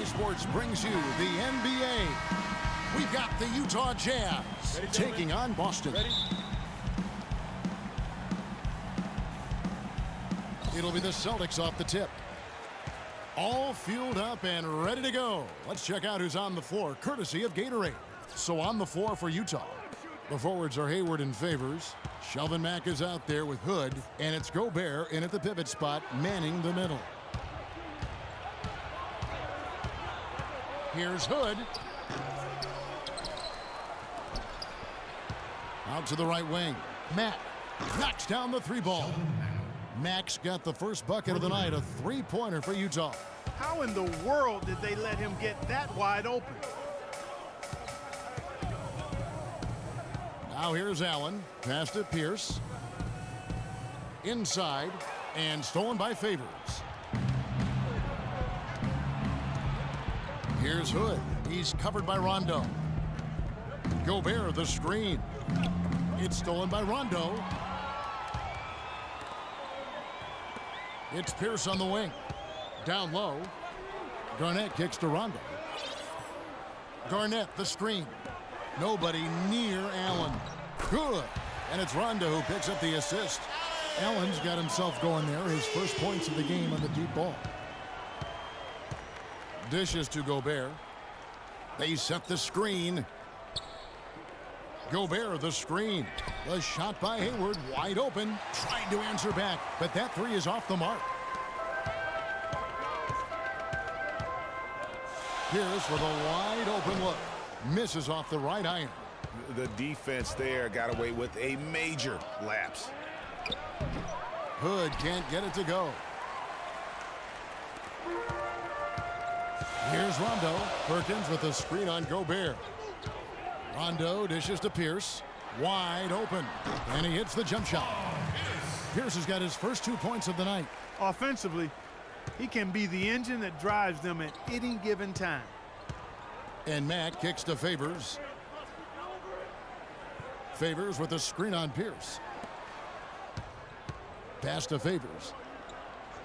Sports brings you the NBA. We've got the Utah Jazz taking on Boston. It'll be the Celtics off the tip. All fueled up and ready to go. Let's check out who's on the floor, courtesy of Gatorade. So on the floor for Utah, the forwards are Hayward and Favors. Shelvin Mack is out there with Hood, and it's Gobert in at the pivot spot, manning the middle. Here's Hood. Out to the right wing. Mack knocks down the three ball. Mack's got the first bucket of the night, a three-pointer for Utah. How in the world did they let him get that wide open? Now here's Allen. Pass to Pierce. Inside, and stolen by Favors. Here's Hood. He's covered by Rondo. Gobert, the screen. It's stolen by Rondo. It's Pierce on the wing. Down low. Garnett kicks to Rondo. Garnett, the screen. Nobody near Allen. Good. And it's Rondo who picks up the assist. Allen's got himself going there. His first points of the game on the deep ball. Dishes to Gobert. They set the screen. Gobert, the screen. The shot by Hayward, wide open. Trying to answer back, but that three is off the mark. Pierce with a wide open look. Misses off the right iron. The defense there got away with a major lapse. Hood can't get it to go. Here's Rondo. Perkins with a screen on Gobert. Rondo dishes to Pierce. Wide open. And he hits the jump shot. Pierce has got his first 2 points of the night. Offensively, he can be the engine that drives them at any given time. And Mack kicks to Favors. Favors with a screen on Pierce. Pass to Favors.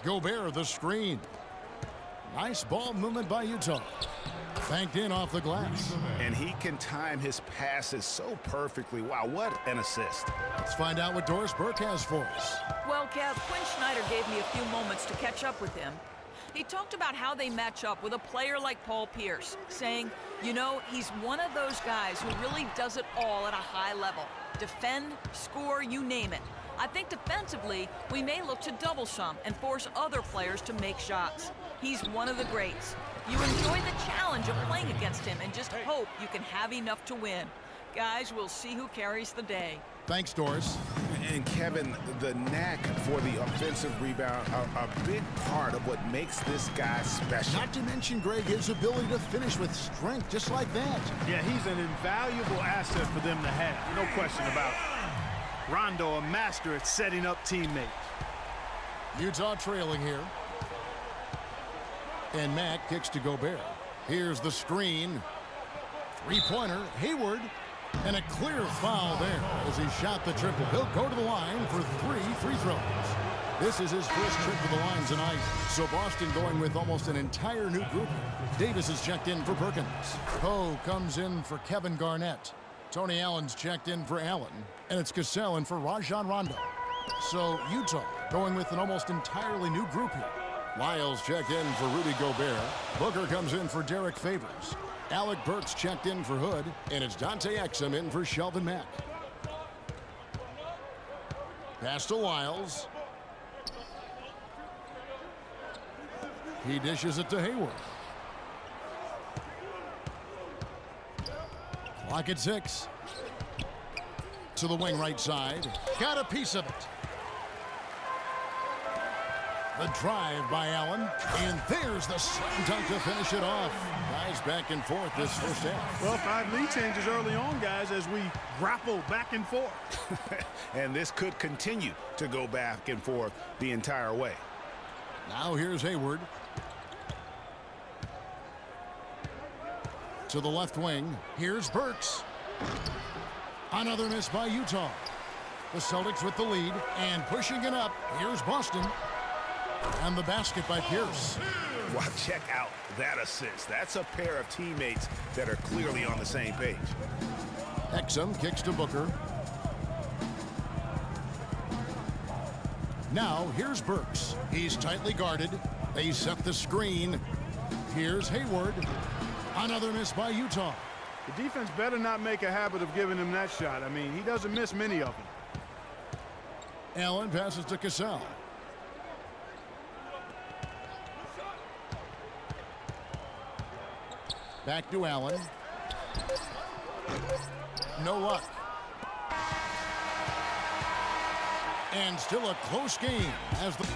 Gobert, the screen. Nice ball movement by Utah. Banked in off the glass. And he can time his passes so perfectly. Wow, what an assist. Let's find out what Doris Burke has for us. Well, Kev, Quinn Snyder gave me a few moments to catch up with him. He talked about how they match up with a player like Paul Pierce, saying, you know, he's one of those guys who really does it all at a high level. Defend, score, you name it. I think defensively, we may look to double some and force other players to make shots. He's one of the greats. You enjoy the challenge of playing against him and just hope you can have enough to win. Guys, we'll see who carries the day. Thanks, Doris. And Kevin, the knack for the offensive rebound, a big part of what makes this guy special. Not to mention, Greg, his ability to finish with strength just like that. Yeah, he's an invaluable asset for them to have. No question about it. Rondo, a master at setting up teammates. Utah trailing here. And Mack kicks to Gobert. Here's the screen. Three-pointer, Hayward. And a clear foul there as he shot the triple. He'll go to the line for 3 free throws. This is his first trip to the line tonight. So Boston going with almost an entire new group. Davis is checked in for Perkins. Poe comes in for Kevin Garnett. Tony Allen's checked in for Allen. And it's Cassell in for Rajon Rondo. So Utah going with an almost entirely new group here. Lyles checked in for Rudy Gobert. Booker comes in for Derek Favors. Alec Burks checked in for Hood, and it's Dante Exum in for Shelvin Mack. Pass to Lyles. He dishes it to Hayward. Clock at 6. To the wing right side. Got a piece of it. The drive by Allen, and there's the slam dunk to finish it off. Guys back and forth this first half. Well, 5 lead changes early on, guys, as we grapple back and forth. And this could continue to go back and forth the entire way. Now here's Hayward. To the left wing, here's Burks. Another miss by Utah. The Celtics with the lead, and pushing it up, here's Boston. And the basket by Pierce. Wow, check out that assist. That's a pair of teammates that are clearly on the same page. Exum kicks to Booker. Now here's Burks. He's tightly guarded. They set the screen. Here's Hayward. Another miss by Utah. The defense better not make a habit of giving him that shot. I mean, he doesn't miss many of them. Allen passes to Cassell. Back to Allen. No luck. And still a close game as the...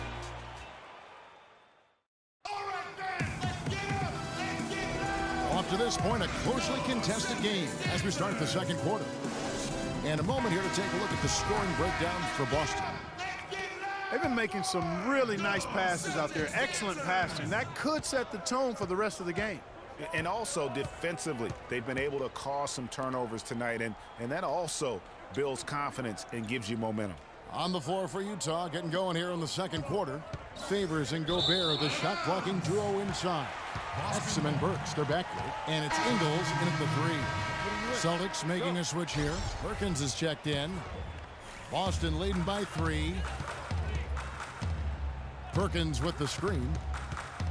Up to this point, a closely contested game as we start the second quarter. And a moment here to take a look at the scoring breakdown for Boston. They've been making some really nice passes out there. Excellent passing. That could set the tone for the rest of the game. And also defensively, they've been able to cause some turnovers tonight, and that also builds confidence and gives you momentum. On the floor for Utah, getting going here in the second quarter. Favors and Gobert, the shot-blocking duo inside. Exum and Burks, they're backward. And it's Ingles in at the three. Celtics making a switch here. Perkins is checked in. Boston leading by 3. Perkins with the screen.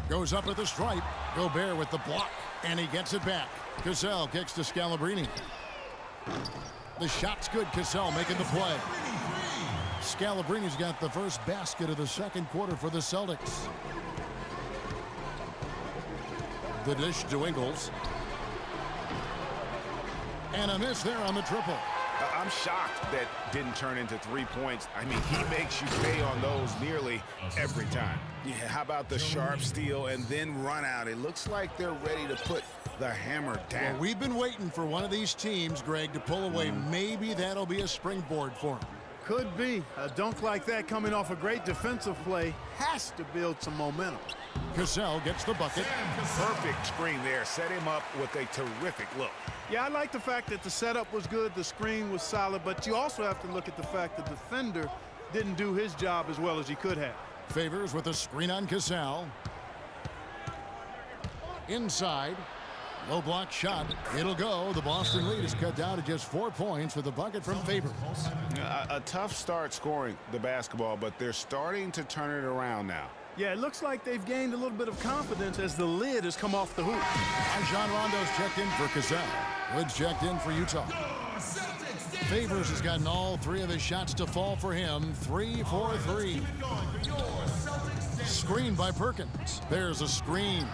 Goes up at the stripe. Gobert with the block. And he gets it back. Cassell kicks to Scalabrine. The shot's good. Cassell making the play. Scalabrine's got the first basket of the second quarter for the Celtics. The dish to Ingles. And a miss there on the triple. I'm shocked that didn't turn into 3 points. I mean, he makes you pay on those nearly every time. Yeah, how about the sharp steal and then run out? It looks like they're ready to put the hammer down. Well, we've been waiting for one of these teams, Greg, to pull away. Maybe that'll be a springboard for him. Could be. A dunk like that coming off a great defensive play has to build some momentum. Cassell gets the bucket. Perfect screen there. Set him up with a terrific look. Yeah, I like the fact that the setup was good, the screen was solid, but you also have to look at the fact the defender didn't do his job as well as he could have. Favors with a screen on Cassell. Inside. Low block shot. It'll go. The Boston lead is cut down to just 4 points with the bucket from Favors. A tough start scoring the basketball, but they're starting to turn it around now. Yeah, it looks like they've gained a little bit of confidence as the lid has come off the hoop. Rajon Rondo's checked in for Cassell. Wood's checked in for Utah. Favors has gotten all 3 of his shots to fall for him. 3 for 3. Screen by Perkins. There's a screen.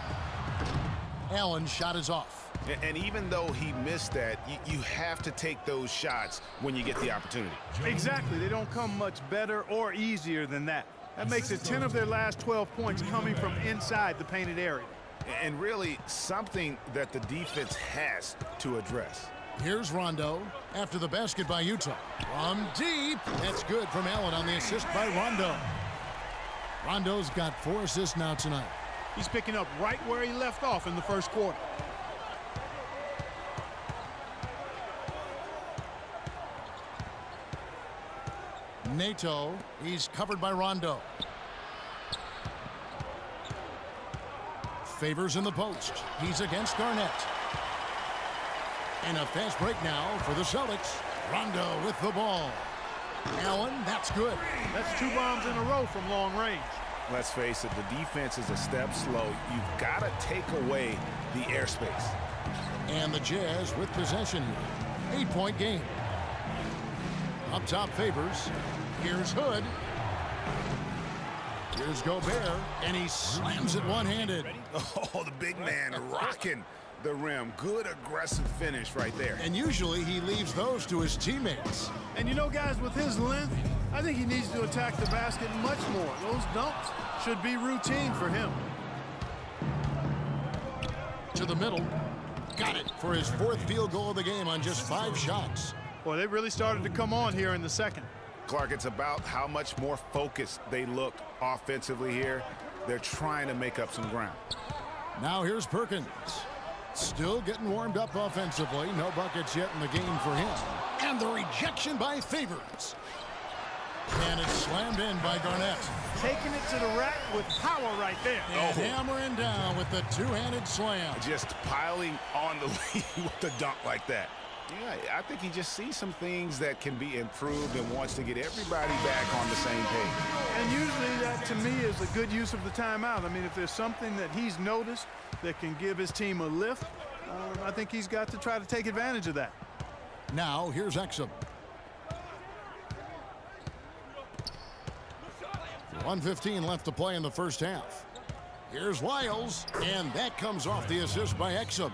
Allen's shot is off. And even though he missed that, you have to take those shots when you get the opportunity. Exactly. They don't come much better or easier than that. That makes it 10 of their last 12 points coming from inside the painted area. And really something that the defense has to address. Here's Rondo after the basket by Utah. From deep. That's good from Allen on the assist by Rondo. Rondo's got 4 assists now tonight. He's picking up right where he left off in the first quarter. Nato, he's covered by Rondo. Favors in the post. He's against Garnett. And a fast break now for the Celtics. Rondo with the ball. Allen, that's good. That's 2 bombs in a row from long range. Let's face it, the defense is a step slow. You've got to take away the airspace. And the Jazz with possession here. 8-point game. Up top, Favors. Here's Hood. Here's Gobert, and he slams it one-handed. Oh, the big man rocking the rim. Good aggressive finish right there. And usually he leaves those to his teammates. And you know, guys, with his length, I think he needs to attack the basket much more. Those dunks should be routine for him. To the middle. Got it for his 4th field goal of the game on just 5 shots. Boy, they really started to come on here in the second. Clark, it's about how much more focused they look offensively here. They're trying to make up some ground. Now here's Perkins. Still getting warmed up offensively. No buckets yet in the game for him. And the rejection by Favors. And it's slammed in by Garnett. Taking it to the rack with power right there. And hammering down with the two-handed slam. Just piling on the lead with the dunk like that. Yeah, I think he just sees some things that can be improved and wants to get everybody back on the same page. And usually that, to me, is a good use of the timeout. I mean, if there's something that he's noticed that can give his team a lift, I think he's got to try to take advantage of that. Now, here's Exum. 1:15 left to play in the first half. Here's Lyles, and that comes off the assist by Exum.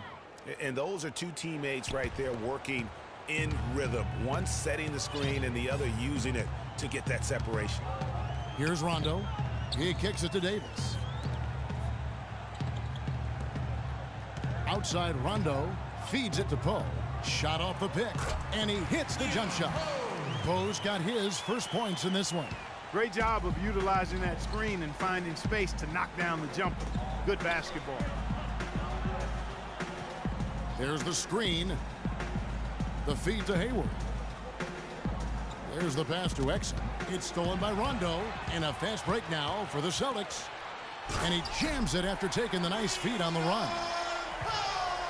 And those are two teammates right there working in rhythm. One setting the screen and the other using it to get that separation. Here's Rondo. He kicks it to Davis. Outside Rondo feeds it to Poe. Shot off the pick, and he hits the jump shot. Poe's got his first points in this one. Great job of utilizing that screen and finding space to knock down the jumper. Good basketball. There's the screen. The feed to Hayward. There's the pass to Exum. It's stolen by Rondo, and a fast break now for the Celtics. And he jams it after taking the nice feed on the run.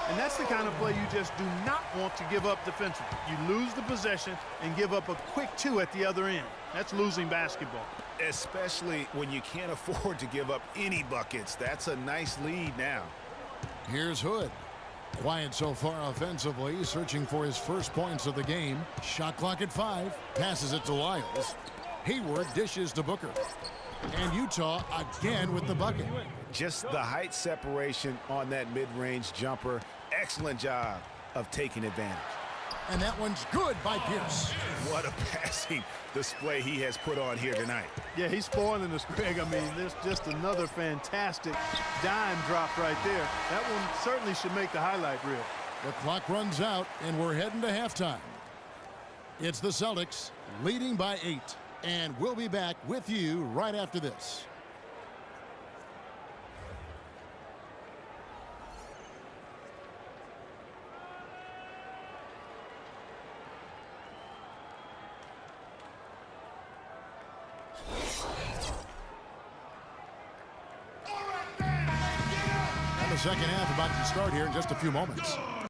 And that's the kind of play you just do not want to give up defensively. You lose the possession and give up a quick two at the other end. That's losing basketball. Especially when you can't afford to give up any buckets. That's a nice lead now. Here's Hood. Quiet so far offensively, searching for his first points of the game. Shot clock at 5. Passes it to Lyles. Hayward dishes to Booker. And Utah again with the bucket. Just the height separation on that mid-range jumper. Excellent job of taking advantage. And that one's good by Pierce. What a passing display he has put on here tonight. Yeah, he's spoiling us, Greg. I mean, there's just another fantastic dime drop right there. That one certainly should make the highlight reel. The clock runs out, and we're heading to halftime. It's the Celtics leading by 8. And we'll be back with you right after this. And the second half about to start here in just a few moments.